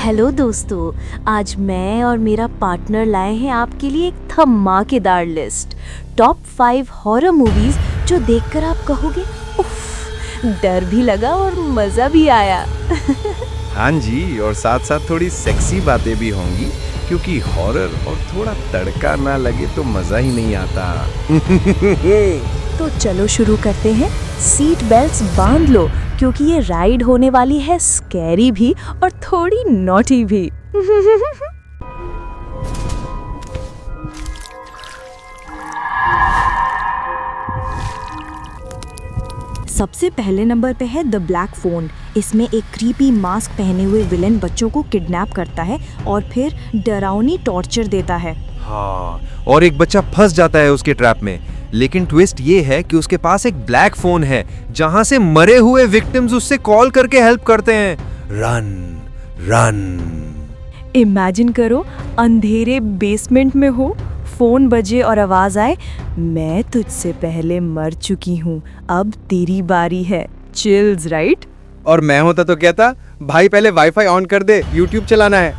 Hello दोस्तों, आज मैं और मेरा पार्टनर लाए हैं आपके लिए एक धमाकेदार लिस्ट। टॉप 5 हॉरर मूवीज जो देखकर आप कहोगे उफ, डर भी लगा और मज़ा भी आया। हाँ जी, और साथ साथ थोड़ी सेक्सी बातें भी होंगी, क्योंकि हॉरर और थोड़ा तड़का ना लगे तो मज़ा ही नहीं आता। तो चलो शुरू करते हैं। सीट बेल्ट्स बांध लो, क्योंकि ये राइड होने वाली है स्कैरी भी और थोड़ी नॉटी भी। सबसे पहले नंबर पे है द ब्लैक फोन। इसमें एक क्रीपी मास्क पहने हुए विलेन बच्चों को किडनैप करता है और फिर डरावनी टॉर्चर देता है। हाँ, और एक बच्चा फंस जाता है उसके ट्रैप में, लेकिन ट्विस्ट ये है कि उसके पास एक ब्लैक फोन है जहां से मरे हुए विक्टिम्स उससे कॉल करके हेल्प करते हैं। Run run. इमेजिन करो, अंधेरे बेसमेंट में हो, फोन बजे और आवाज आए, मैं तुझसे पहले मर चुकी हूँ, अब तेरी बारी है। Chills, right? और मैं होता तो कहता, भाई पहले वाईफाई ऑन कर दे, यूट्यूब चलाना है।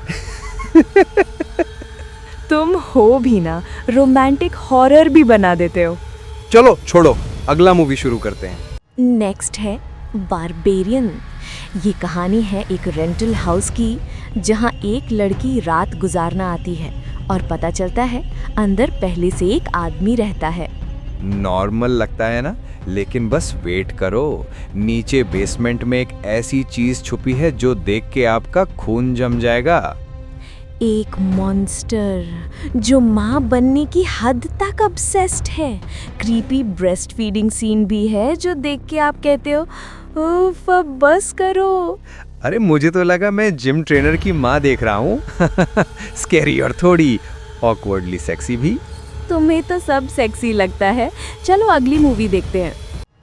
तुम हो भी ना, रोमांटिक हॉरर भी बना देते हो। चलो छोड़ो, अगला मूवी शुरू करते हैं। नेक्स्ट है बारबेरियन। ये कहानी है एक रेंटल हाउस की, जहाँ एक लड़की रात गुजारना आती है और पता चलता है अंदर पहले से एक आदमी रहता है। नॉर्मल लगता है ना, लेकिन बस वेट करो, नीचे बेसमेंट में एक ऐसी चीज छुपी है जो देख के आपका खून जम जाएगा। एक मॉन्स्टर जो माँ बनने की हद तक ऑब्सेस्ड है। क्रीपी ब्रेस्ट फीडिंग सीन भी है जो देख के आप कहते हो उफ, अब बस करो। अरे मुझे तो लगा मैं जिम ट्रेनर की माँ देख रहा हूँ। स्कैरी और थोड़ी ऑकवर्डली सेक्सी भी। तुम्हें तो सब सेक्सी लगता है। चलो अगली मूवी देखते हैं।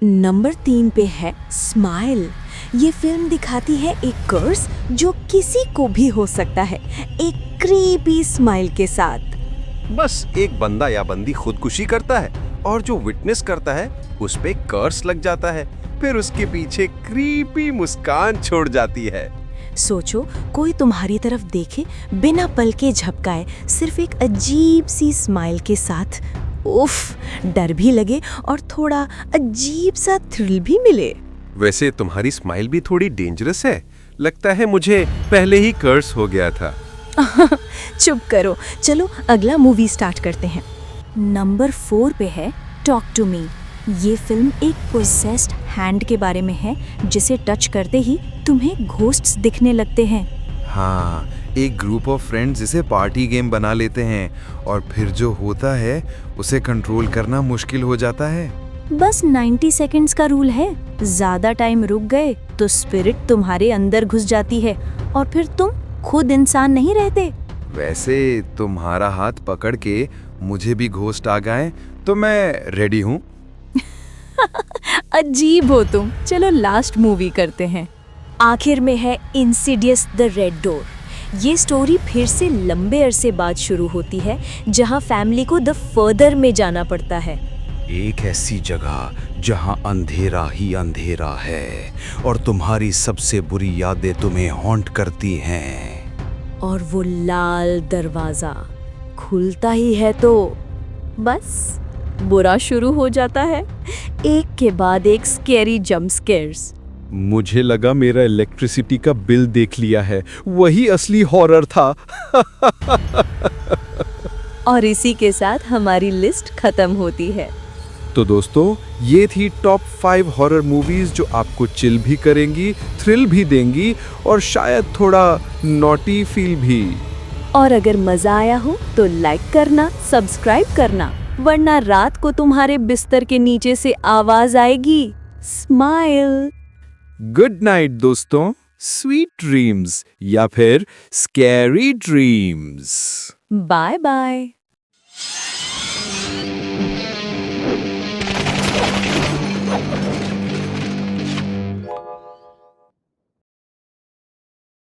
नंबर 3 पे है स्माइल। ये फिल्म दिखाती है एक कर्स जो किसी को भी हो सकता है, एक क्रीपी स्माइल के साथ। बस एक बंदा या बंदी खुदकुशी करता है और जो विटनेस करता है उस पे कर्स लग जाता है, फिर उसके पीछे क्रीपी मुस्कान छोड़ जाती है। सोचो, कोई तुम्हारी तरफ देखे बिना पलके झपकाए, सिर्फ एक अजीब सी स्माइल के साथ। उफ, डर भी लगे और थोड़ा अजीब सा थ्रिल भी मिले। वैसे तुम्हारी स्माइल भी थोड़ी डेंजरस है, लगता है मुझे पहले ही कर्स हो गया था। चुप करो, चलो अगला मूवी स्टार्ट करते हैं। नंबर 4 पे है टॉक टू मी। ये फिल्म एक पोसेस्ड हैंड के बारे में है, जिसे टच करते ही तुम्हें घोस्ट्स दिखने लगते हैं। हाँ, एक ग्रुप ऑफ फ्रेंड्स इसे पार्टी गेम बना लेते हैं और फिर जो होता है उसे कंट्रोल करना मुश्किल हो जाता है। बस 90 सेकंड्स का रूल है, ज्यादा टाइम रुक गए तो स्पिरिट तुम्हारे अंदर घुस जाती है और फिर तुम खुद इंसान नहीं रहते। वैसे तुम्हारा हाथ पकड़ के मुझे भी घोस्ट आ गए तो मैं रेडी हूँ। अजीब हो तुम। चलो लास्ट मूवी करते हैं। आखिर में है इंसिडियस द रेड डोर। ये स्टोरी फिर से लंबे अरसे बाद शुरू होती है, जहाँ फैमिली को द फर्दर में जाना पड़ता है। एक ऐसी जगह जहां अंधेरा ही अंधेरा है और तुम्हारी सबसे बुरी यादें तुम्हें हॉन्ट करती हैं। और वो लाल दरवाजा खुलता ही है तो बस बुरा शुरू हो जाता है, एक के बाद एक स्कैरी जंप स्केयर्स। मुझे लगा मेरा इलेक्ट्रिसिटी का बिल देख लिया है, वही असली हॉरर था। और इसी के साथ हमारी लिस्ट खत्म होती है। तो दोस्तों, ये थी टॉप 5 हॉरर मूवीज जो आपको चिल भी करेंगी, थ्रिल भी देंगी और शायद थोड़ा नॉटी फील भी। और अगर मजा आया हो तो लाइक करना, सब्सक्राइब करना, वरना रात को तुम्हारे बिस्तर के नीचे से आवाज आएगी स्माइल। गुड नाइट दोस्तों, स्वीट ड्रीम्स या फिर स्कैरी ड्रीम्स। Bye bye.